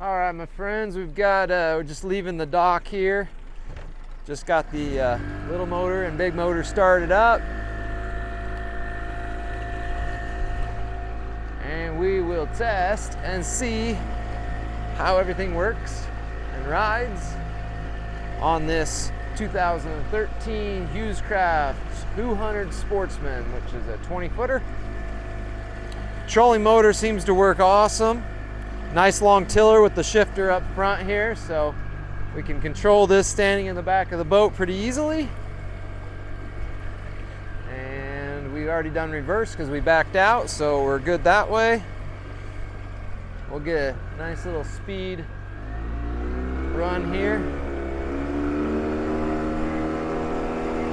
All right, my friends, we've got, we're just leaving the dock here. Just got the little motor and big motor started up. And we will test and see how everything works and rides on this 2013 Hewescraft Sportsman, which is a 20-footer. Trolling motor seems to work awesome. Nice long tiller with the shifter up front here, so we can control this standing in the back of the boat pretty easily. And we've already done reverse because we backed out, so we're good that way. We'll get a nice little speed run here.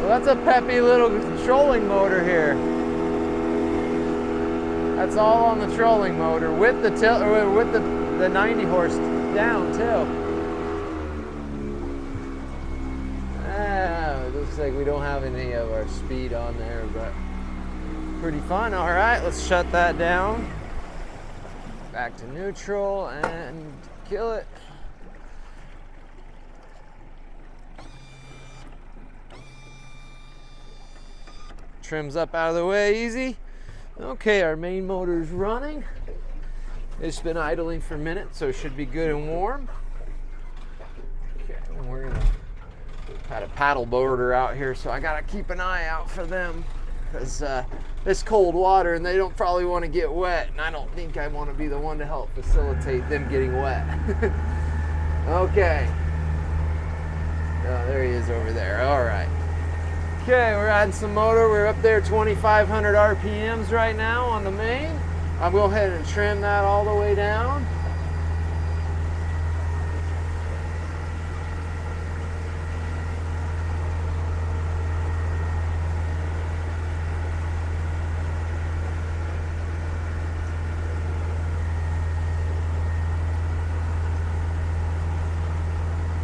Well, that's a peppy little trolling motor here. That's all on the trolling motor with the with the 90 horse down too. It looks like we don't have any of our speed on there, but pretty fun. All right, let's shut that down. Back to neutral and kill it. Trims up out of the way easy. Okay, our main motor's running. It's been idling for a minute, so it should be good and warm. Okay, and we're gonna had a paddle boarder out here, so I gotta keep an eye out for them because it's cold water and they don't probably want to get wet, and I don't think I want to be the one to help facilitate them getting wet. Okay. Oh, there he is over there. All right. Okay, we're adding some motor. We're up there 2,500 RPMs right now on the main. I'll go ahead and trim that all the way down.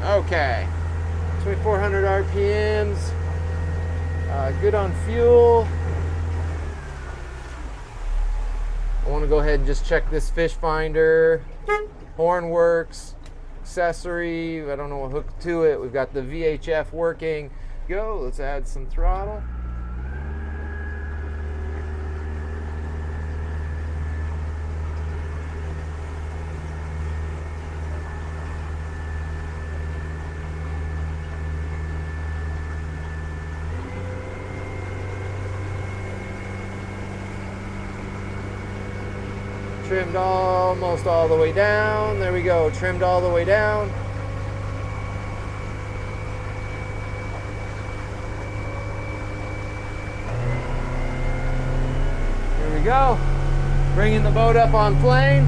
Okay, 2,400 RPMs. Good on fuel. I want to go ahead and just check this fish finder. Horn works. Accessory, I don't know what hooked to it. We've got the VHF working. Go, let's add some throttle. Trimmed almost all the way down. There we go, trimmed all the way down. There we go. Bringing the boat up on plane.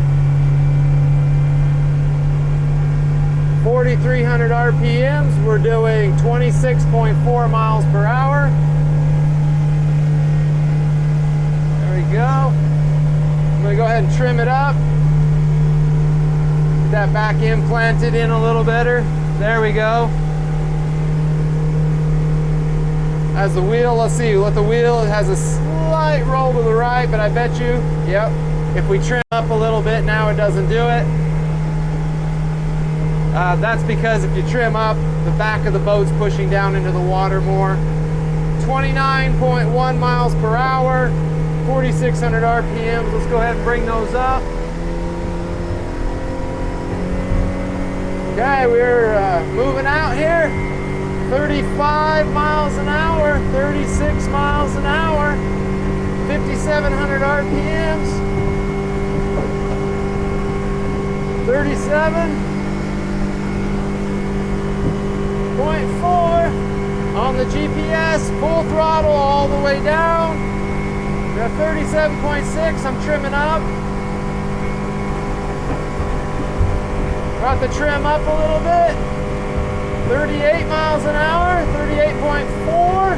4,300 RPMs. We're doing 26.4 miles per hour. There we go. I'm going to go ahead and trim it up. Get that back end planted in a little better. There we go. As the wheel, let's see what the wheel, it has a slight roll to the right, but I bet you, yep, if we trim up a little bit now, it doesn't do it. That's because if you trim up, the back of the boat's pushing down into the water more. 29.1 miles per hour. 4,600 RPMs. Let's go ahead and bring those up. Okay, we're moving out here. 35 miles an hour, 36 miles an hour, 5,700 RPMs. 37.4 on the GPS. Full throttle all the way down. We're at 37.6, I'm trimming up. Brought the trim up a little bit. 38 miles an hour, 38.4.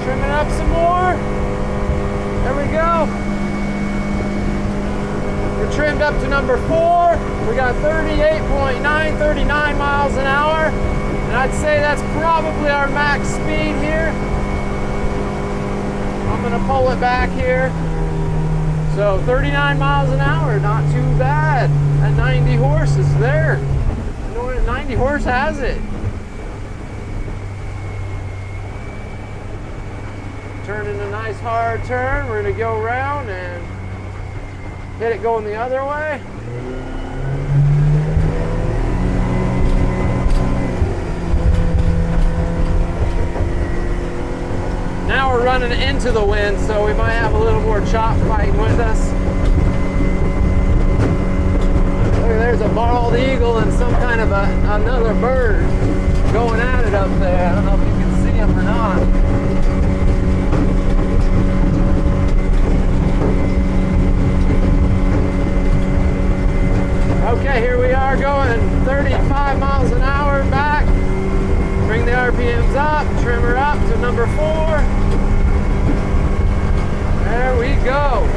Trimming up some more. There we go. We're trimmed up to number 4. We got 38.9, 39 miles an hour. And I'd say that's probably our max speed here. I'm gonna pull it back here. So 39 miles an hour, not too bad. At 90 horses there. You know what a 90 horse has it. Turning a nice hard turn. We're gonna go around and hit it going the other way. Now we're running into the wind, so we might have a little more chop fighting with us. Look, there's a bald eagle and some kind of another bird going at it up there. I don't know if you can see him or not. Okay, here we are going 35 miles an hour back. Bring the RPMs up, trim her up to number 4. There we go.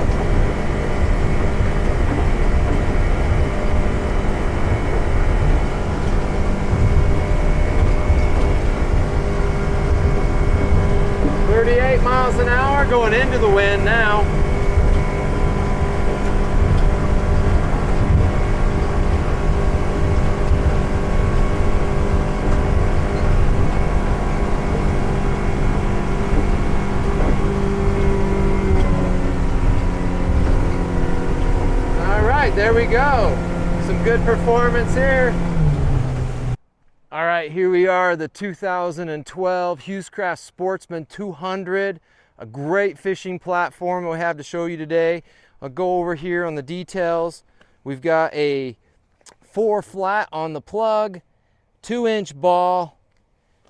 "38 miles an hour, going into the wind now. There we go. Some good performance here. All right, here we are, the 2012 Hewescraft Sportsman 200. A great fishing platform we have to show you today. I'll go over here on the details. We've got a 4 flat on the plug, 2-inch ball.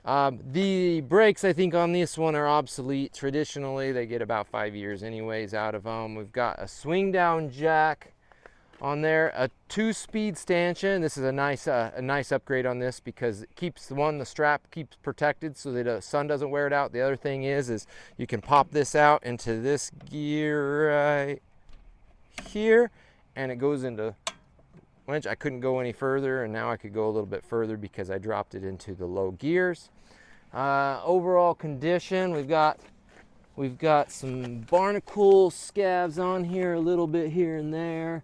The brakes, I think, on this one are obsolete. Traditionally, they get about 5 years anyways out of them. We've got a swing down jack on there, a 2-speed stanchion. This is a nice upgrade on this because it keeps the strap keeps protected so that the sun doesn't wear it out. The other thing is you can pop this out into this gear right here, and it goes into winch. I couldn't go any further, and now I could go a little bit further because I dropped it into the low gears. Overall condition, we've got some barnacle scabs on here, a little bit here and there.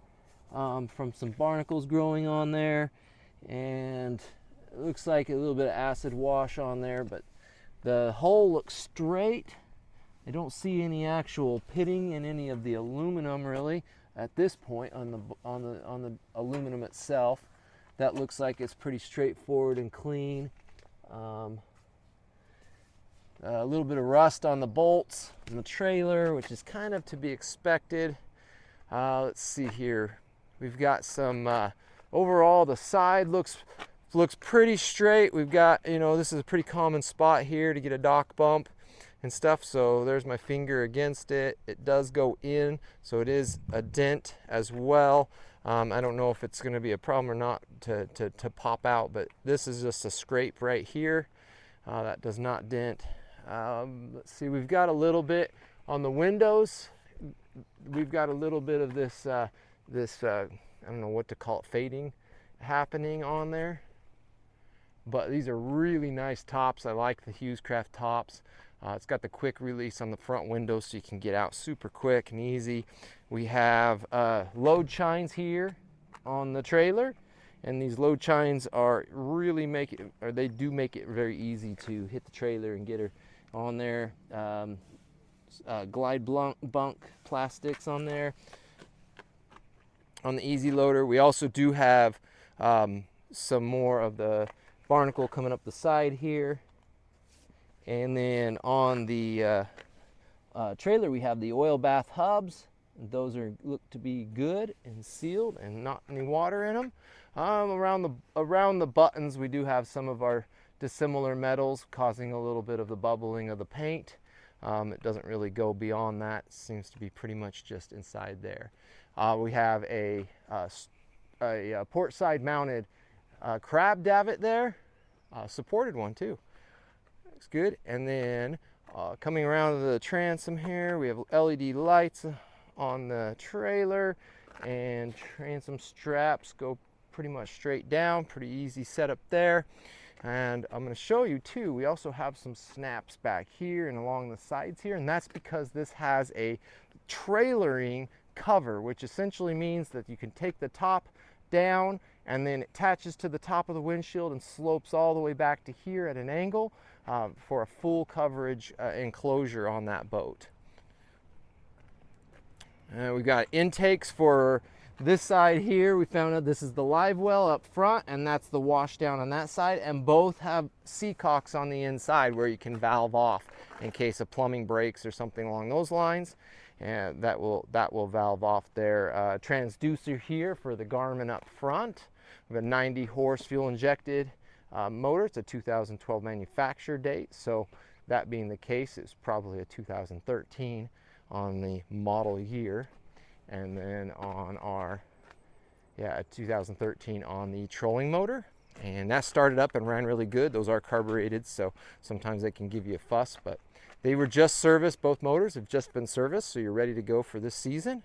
From some barnacles growing on there, and it looks like a little bit of acid wash on there, but the hull looks straight. I don't see any actual pitting in any of the aluminum really at this point on the aluminum itself. That looks like it's pretty straightforward and clean. A little bit of rust on the bolts and the trailer, which is kind of to be expected. Let's see here. We've got some, overall the side looks pretty straight. We've got, this is a pretty common spot here to get a dock bump and stuff. So there's my finger against it. It does go in, so it is a dent as well. I don't know if it's going to be a problem or not to pop out, but this is just a scrape right here. That does not dent. Let's see, we've got a little bit on the windows. We've got a little bit of this I don't know what to call it, fading happening on there, but these are really nice tops. I like the Hewescraft tops. It's got the quick release on the front window so you can get out super quick and easy. We have load chines here on the trailer, and these load chines are really they do make it very easy to hit the trailer and get her on there. Glide bunk plastics on there. On the easy loader, we also do have some more of the barnacle coming up the side here. And then on the trailer, we have the oil bath hubs. Those look to be good and sealed and not any water in them. Around the buttons, we do have some of our dissimilar metals causing a little bit of the bubbling of the paint. It doesn't really go beyond that. It seems to be pretty much just inside there. We have a port side mounted crab davit there, supported one too. Looks good. And then coming around to the transom here, we have LED lights on the trailer, and transom straps go pretty much straight down. Pretty easy setup there. And I'm going to show you too, we also have some snaps back here and along the sides here, and that's because this has a trailering cover, which essentially means that you can take the top down and then it attaches to the top of the windshield and slopes all the way back to here at an angle for a full coverage enclosure on that boat. We've got intakes for this side here. We found out this is the live well up front, and that's the wash down on that side, and both have seacocks on the inside where you can valve off in case a plumbing breaks or something along those lines, and that will valve off there. Transducer here for the Garmin up front. We have a 90 horse fuel injected motor. It's a 2012 manufacture date, so that being the case, it's probably a 2013 on the model year. And then on our 2013 on the trolling motor, and that started up and ran really good. Those are carbureted, so sometimes they can give you a fuss, but they were just serviced. Both motors have just been serviced, so you're ready to go for this season.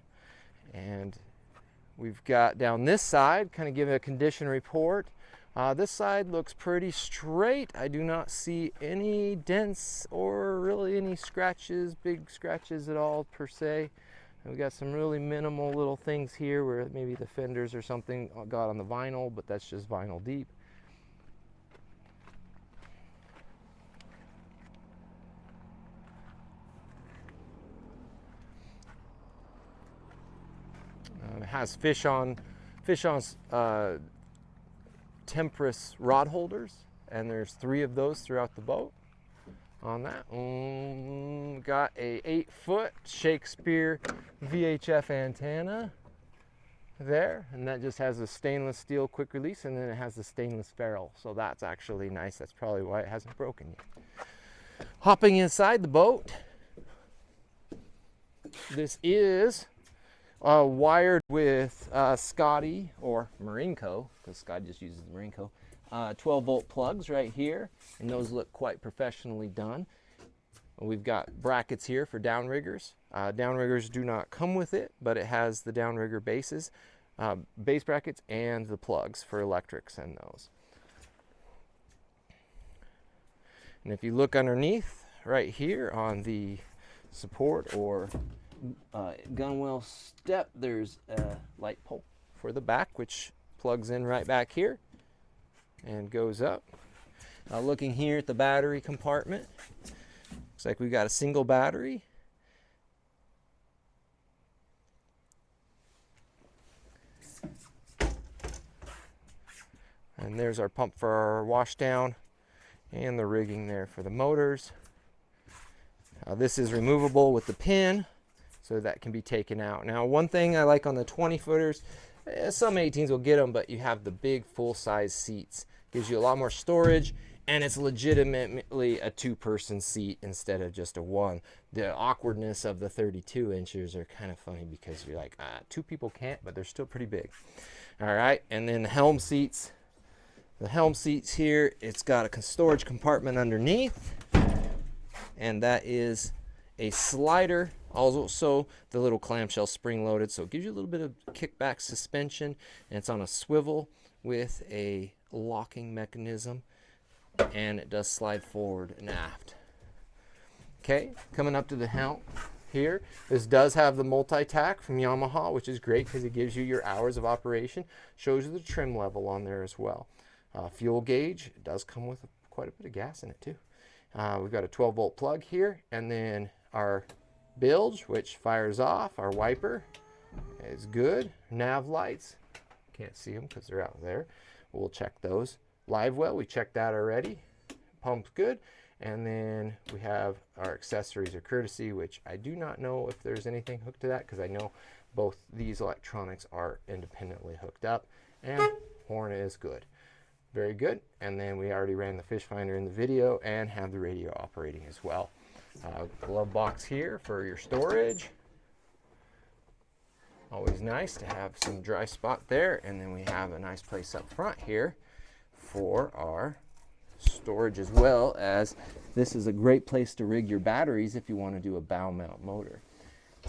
And we've got down this side, kind of give a condition report. This side looks pretty straight. I do not see any dents or really any scratches, big scratches at all per se. And we got some really minimal little things here where maybe the fenders or something got on the vinyl, but that's just vinyl deep. It has fish on temperance rod holders, and there's 3 of those throughout the boat. On that, got a 8-foot Shakespeare VHF antenna there, and that just has a stainless steel quick release, and then it has the stainless ferrel, so that's actually nice. That's probably why it hasn't broken yet. Hopping inside the boat, this is wired with Scotty or Marinco, because Scotty just uses Marinco. 12-volt plugs right here, and those look quite professionally done. We've got brackets here for downriggers. Downriggers do not come with it, but it has the downrigger bases, base brackets, and the plugs for electrics and those. And if you look underneath right here on the support or gunwale step, there's a light pole for the back, which plugs in right back here and goes up. Looking here at the battery compartment, looks like we've got a single battery. And there's our pump for our wash down and the rigging there for the motors. This is removable with the pin, so that can be taken out. Now, one thing I like on the 20-footers, some 18s will get them, but you have the big full-size seats. Gives you a lot more storage, and it's legitimately a 2-person seat instead of just a 1. The awkwardness of the 32 inches are kind of funny because you're like, 2 people can't, but they're still pretty big. All right, and then the helm seats. The helm seats here, it's got a storage compartment underneath, and that is a slider. Also, the little clamshell spring loaded, so it gives you a little bit of kickback suspension, and it's on a swivel with a locking mechanism, and it does slide forward and aft. Okay, coming up to the helm here, this does have the multi-tack from Yamaha, which is great because it gives you your hours of operation, shows you the trim level on there as well. Fuel gauge, it does come with quite a bit of gas in it too. We've got a 12-volt plug here, and then our bilge, which fires off. Our wiper is good. Nav lights, can't see them because they're out there. We'll check those. Live well, we checked that already. Pump's good. And then we have our accessories or courtesy, which I do not know if there's anything hooked to that because I know both these electronics are independently hooked up. And horn is good. Very good. And then we already ran the fish finder in the video and have the radio operating as well. Glove box here for your storage. Always nice to have some dry spot there. And then we have a nice place up front here for our storage, as well as this is a great place to rig your batteries if you want to do a bow mount motor.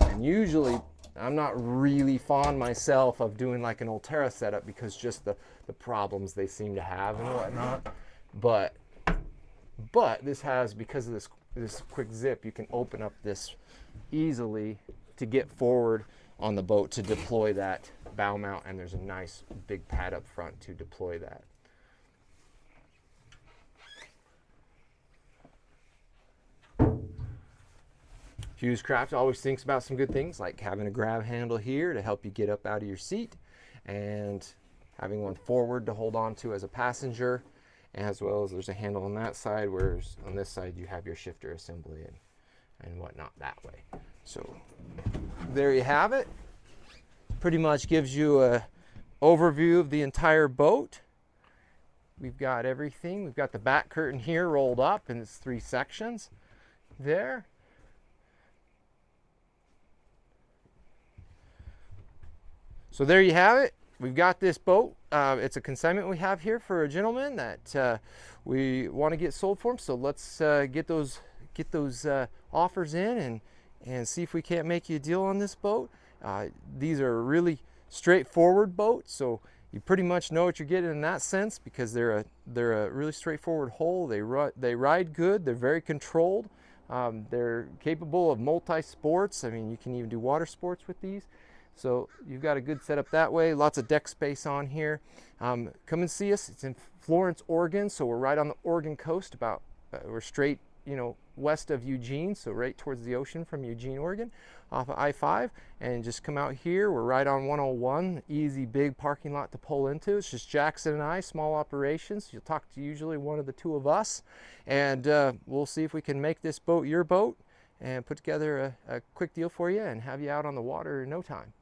And usually I'm not really fond myself of doing like an Ulterra setup because just the problems they seem to have and whatnot. But this has, because of this quick zip, you can open up this easily to get forward on the boat to deploy that bow mount, and there's a nice big pad up front to deploy that. Hewescraft always thinks about some good things, like having a grab handle here to help you get up out of your seat, and having one forward to hold on to as a passenger, as well as there's a handle on that side, whereas on this side you have your shifter assembly and whatnot that way. So there you have it. Pretty much gives you a overview of the entire boat. We've got everything. We've got the back curtain here rolled up in its 3 sections there. So there you have it. We've got this boat. It's a consignment we have here for a gentleman that we want to get sold for him. So let's get those offers in and see if we can't make you a deal on this boat. These are really straightforward boats, so you pretty much know what you're getting in that sense, because they're a really straightforward hull. They ride good. They're very controlled. They're capable of multi-sports. I mean, you can even do water sports with these. So you've got a good setup that way. Lots of deck space on here. Come and see us. It's in Florence, Oregon. So we're right on the Oregon coast. We're straight, west of Eugene. So right towards the ocean from Eugene, Oregon, off of I-5. And just come out here. We're right on 101. Easy, big parking lot to pull into. It's just Jackson and I, small operations. You'll talk to usually one of the 2 of us. And we'll see if we can make this boat your boat and put together a quick deal for you and have you out on the water in no time.